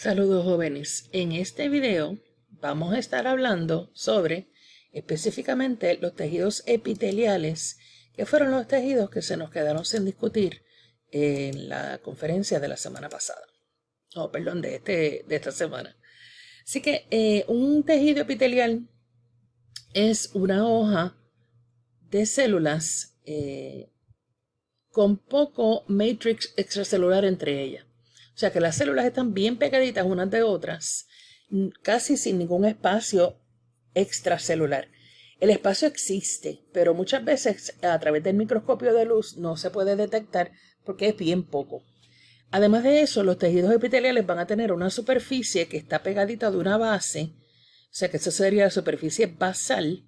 Saludos jóvenes, en este video vamos a estar hablando sobre específicamente los tejidos epiteliales, que fueron los tejidos que se nos quedaron sin discutir en la conferencia de la semana pasada, perdón, de esta semana. Así que un tejido epitelial es una hoja de células con poco matrix extracelular entre ellas. O sea que las células están bien pegaditas unas de otras, casi sin ningún espacio extracelular. El espacio existe, pero muchas veces a través del microscopio de luz no se puede detectar porque es bien poco. Además de eso, los tejidos epiteliales van a tener una superficie que está pegadita de una base, o sea que esa sería la superficie basal.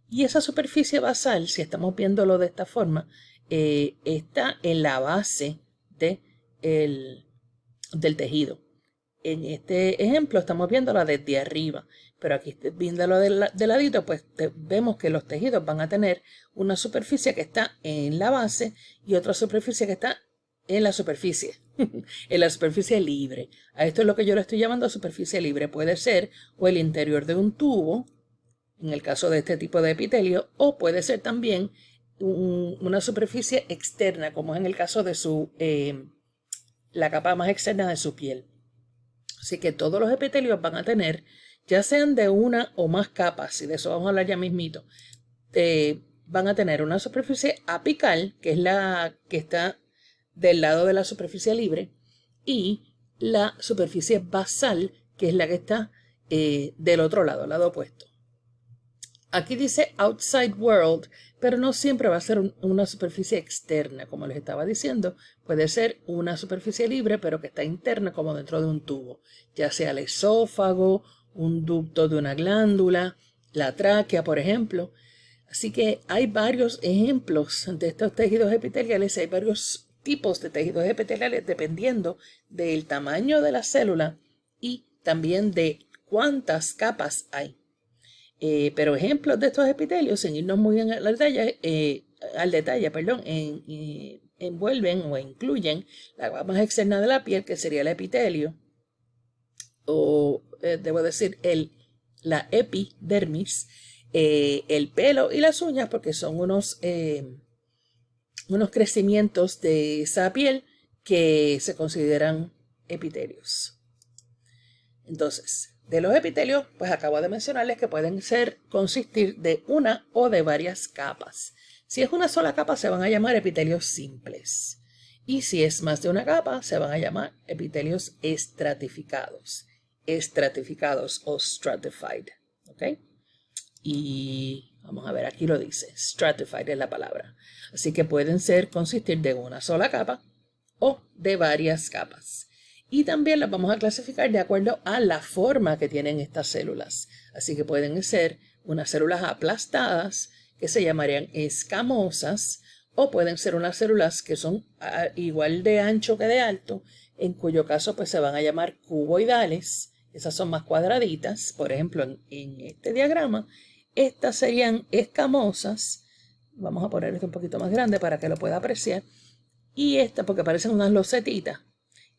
Y esa superficie basal, si estamos viéndolo de esta forma, está en la base del tejido. En este ejemplo estamos viéndola desde arriba, pero aquí viéndolo de ladito, pues vemos que los tejidos van a tener una superficie que está en la base y otra superficie que está en la superficie, en la superficie libre. A esto es lo que yo le estoy llamando superficie libre. Puede ser o el interior de un tubo, en el caso de este tipo de epitelio, o puede ser también una superficie externa, como es en el caso de la capa más externa de su piel. Así que todos los epitelios van a tener, ya sean de una o más capas, y de eso vamos a hablar ya mismito, van a tener una superficie apical, que es la que está del lado de la superficie libre, y la superficie basal, que es la que está del otro lado, al lado opuesto. Aquí dice outside world, pero no siempre va a ser una superficie externa, como les estaba diciendo. Puede ser una superficie libre, pero que está interna, como dentro de un tubo, ya sea el esófago, un ducto de una glándula, la tráquea, por ejemplo. Así que hay varios ejemplos de estos tejidos epiteliales, hay varios tipos de tejidos epiteliales dependiendo del tamaño de la célula y también de cuántas capas hay. Pero ejemplos de estos epitelios, sin irnos muy al detalle, envuelven o incluyen la capa más externa de la piel, que sería el epitelio, o debo decir la epidermis, el pelo y las uñas, porque son unos crecimientos de esa piel que se consideran epitelios. Entonces, de los epitelios, pues acabo de mencionarles que pueden consistir de una o de varias capas. Si es una sola capa, se van a llamar epitelios simples. Y si es más de una capa, se van a llamar epitelios estratificados. Estratificados o stratified. ¿Ok? Y vamos a ver, aquí lo dice. Stratified es la palabra. Así que pueden consistir de una sola capa o de varias capas. Y también las vamos a clasificar de acuerdo a la forma que tienen estas células. Así que pueden ser unas células aplastadas, que se llamarían escamosas, o pueden ser unas células que son igual de ancho que de alto, en cuyo caso pues se van a llamar cuboidales. Esas son más cuadraditas. Por ejemplo, en este diagrama, estas serían escamosas. Vamos a poner esto un poquito más grande para que lo pueda apreciar. Y estas porque parecen unas losetitas.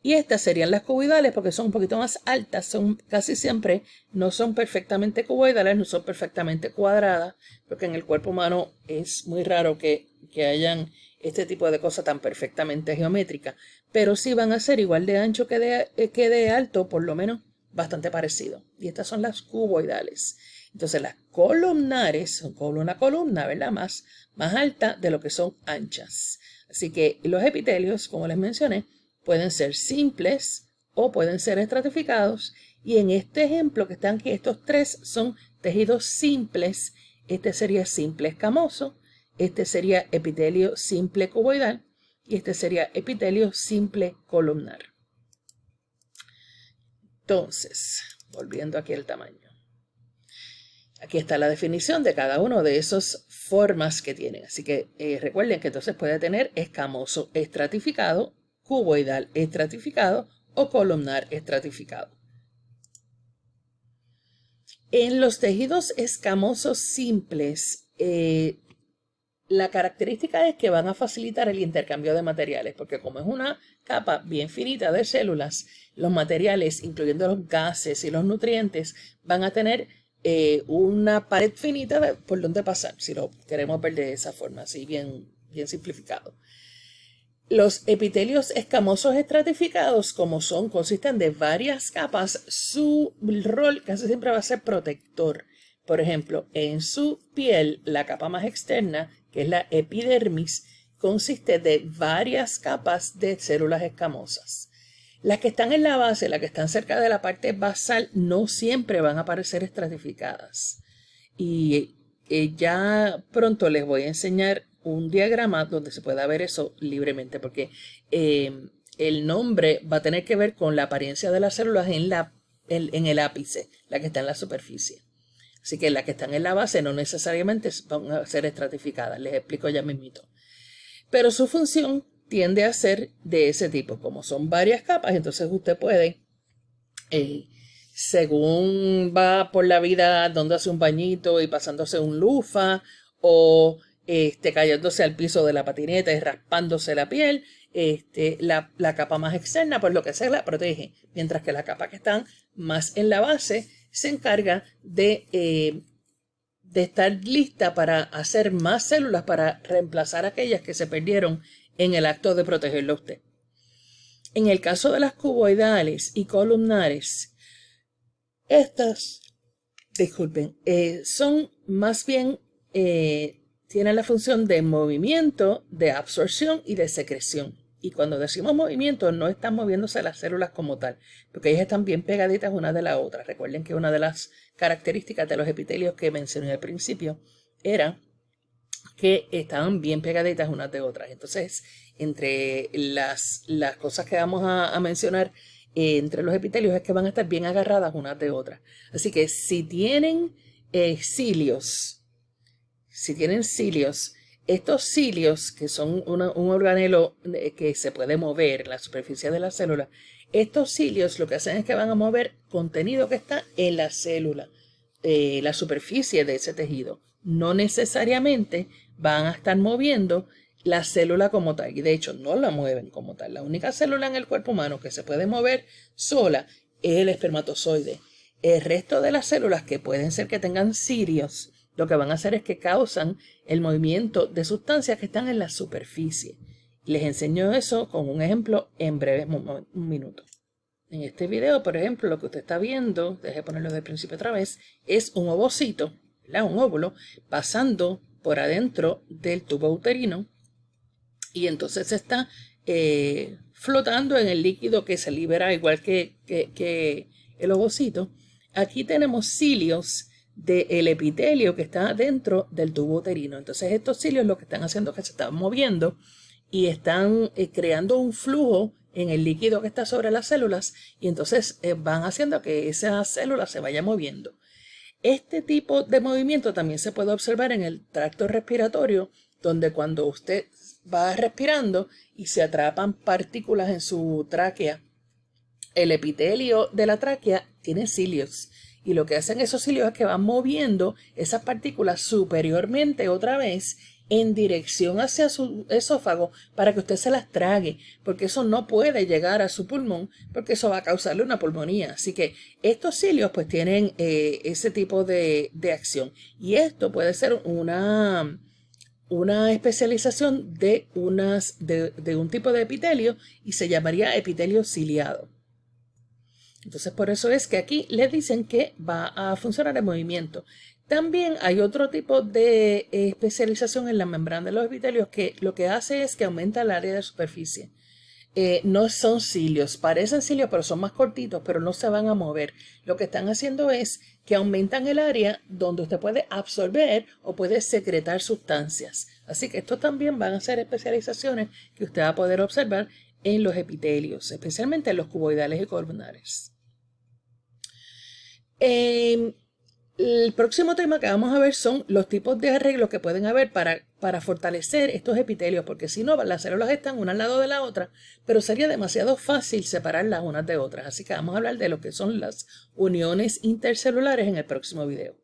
Y estas serían las cuboidales porque son un poquito más altas, son casi siempre, no son perfectamente cuboidales, no son perfectamente cuadradas, porque en el cuerpo humano es muy raro que hayan este tipo de cosas tan perfectamente geométricas, pero sí van a ser igual de ancho que de alto, por lo menos bastante parecido. Y estas son las cuboidales. Entonces las columnares son una columna, ¿verdad? Más alta de lo que son anchas. Así que los epitelios, como les mencioné, pueden ser simples o pueden ser estratificados. Y en este ejemplo que están aquí, estos tres son tejidos simples. Este sería simple escamoso, este sería epitelio simple cuboidal y este sería epitelio simple columnar. Entonces, volviendo aquí al tamaño. Aquí está la definición de cada uno de esas formas que tienen. Así que recuerden que entonces puede tener escamoso estratificado, cuboidal estratificado o columnar estratificado. En los tejidos escamosos simples, La característica es que van a facilitar el intercambio de materiales, porque como es una capa bien finita de células, los materiales, incluyendo los gases y los nutrientes, van a tener una pared finita por donde pasar, si lo queremos ver de esa forma, así bien simplificado. Los epitelios escamosos estratificados, como consisten de varias capas, su rol casi siempre va a ser protector. Por ejemplo, en su piel, la capa más externa, que es la epidermis, consiste de varias capas de células escamosas. Las que están en la base, las que están cerca de la parte basal, no siempre van a aparecer estratificadas. Y ya pronto les voy a enseñar un diagrama donde se pueda ver eso libremente, porque el nombre va a tener que ver con la apariencia de las células en el ápice, la que está en la superficie. Así que las que están en la base no necesariamente van a ser estratificadas, les explico ya mismito. Pero su función tiende a ser de ese tipo, como son varias capas, entonces usted puede, según va por la vida dándose un bañito y pasándose un lufa, o cayéndose al piso de la patineta y raspándose la piel, la capa más externa, pues lo que se la protege, mientras que la capa que está más en la base se encarga de estar lista para hacer más células para reemplazar aquellas que se perdieron en el acto de protegerlo a usted. En el caso de las cuboidales y columnares, estas, disculpen, son más bien, tienen la función de movimiento, de absorción y de secreción. Y cuando decimos movimiento, no están moviéndose las células como tal, porque ellas están bien pegaditas una de la otra. Recuerden que una de las características de los epitelios que mencioné al principio era que estaban bien pegaditas unas de otras. Entonces, entre las cosas que vamos a mencionar entre los epitelios es que van a estar bien agarradas unas de otras. Así que si tienen cilios, estos cilios, que son un organelo que se puede mover en la superficie de la célula, estos cilios lo que hacen es que van a mover contenido que está en la célula, la superficie de ese tejido. No necesariamente van a estar moviendo la célula como tal, y de hecho no la mueven como tal. La única célula en el cuerpo humano que se puede mover sola es el espermatozoide. El resto de las células, que pueden ser que tengan cilios, lo que van a hacer es que causan el movimiento de sustancias que están en la superficie. Les enseño eso con un ejemplo en breve, un minuto. En este video, por ejemplo, lo que usted está viendo, deje ponerlo de principio otra vez, es un ovocito, ¿verdad? Un óvulo, pasando por adentro del tubo uterino, y entonces está flotando en el líquido que se libera igual que el ovocito. Aquí tenemos cilios del epitelio que está dentro del tubo uterino. Entonces estos cilios lo que están haciendo es que se están moviendo y están creando un flujo en el líquido que está sobre las células, y entonces van haciendo que esa célula se vaya moviendo. Este tipo de movimiento también se puede observar en el tracto respiratorio, donde cuando usted va respirando y se atrapan partículas en su tráquea, el epitelio de la tráquea tiene cilios, y lo que hacen esos cilios es que van moviendo esas partículas superiormente otra vez en dirección hacia su esófago para que usted se las trague, porque eso no puede llegar a su pulmón, porque eso va a causarle una pulmonía. Así que estos cilios pues tienen ese tipo de acción, y esto puede ser una especialización de un tipo de epitelio, y se llamaría epitelio ciliado. Entonces por eso es que aquí les dicen que va a funcionar el movimiento. También hay otro tipo de especialización en la membrana de los epitelios que lo que hace es que aumenta el área de superficie. No son cilios, parecen cilios, pero son más cortitos, pero no se van a mover. Lo que están haciendo es que aumentan el área donde usted puede absorber o puede secretar sustancias. Así que estos también van a ser especializaciones que usted va a poder observar en los epitelios, especialmente en los cuboidales y columnares. El próximo tema que vamos a ver son los tipos de arreglos que pueden haber para fortalecer estos epitelios, porque si no, las células están una al lado de la otra, pero sería demasiado fácil separarlas unas de otras. Así que vamos a hablar de lo que son las uniones intercelulares en el próximo video.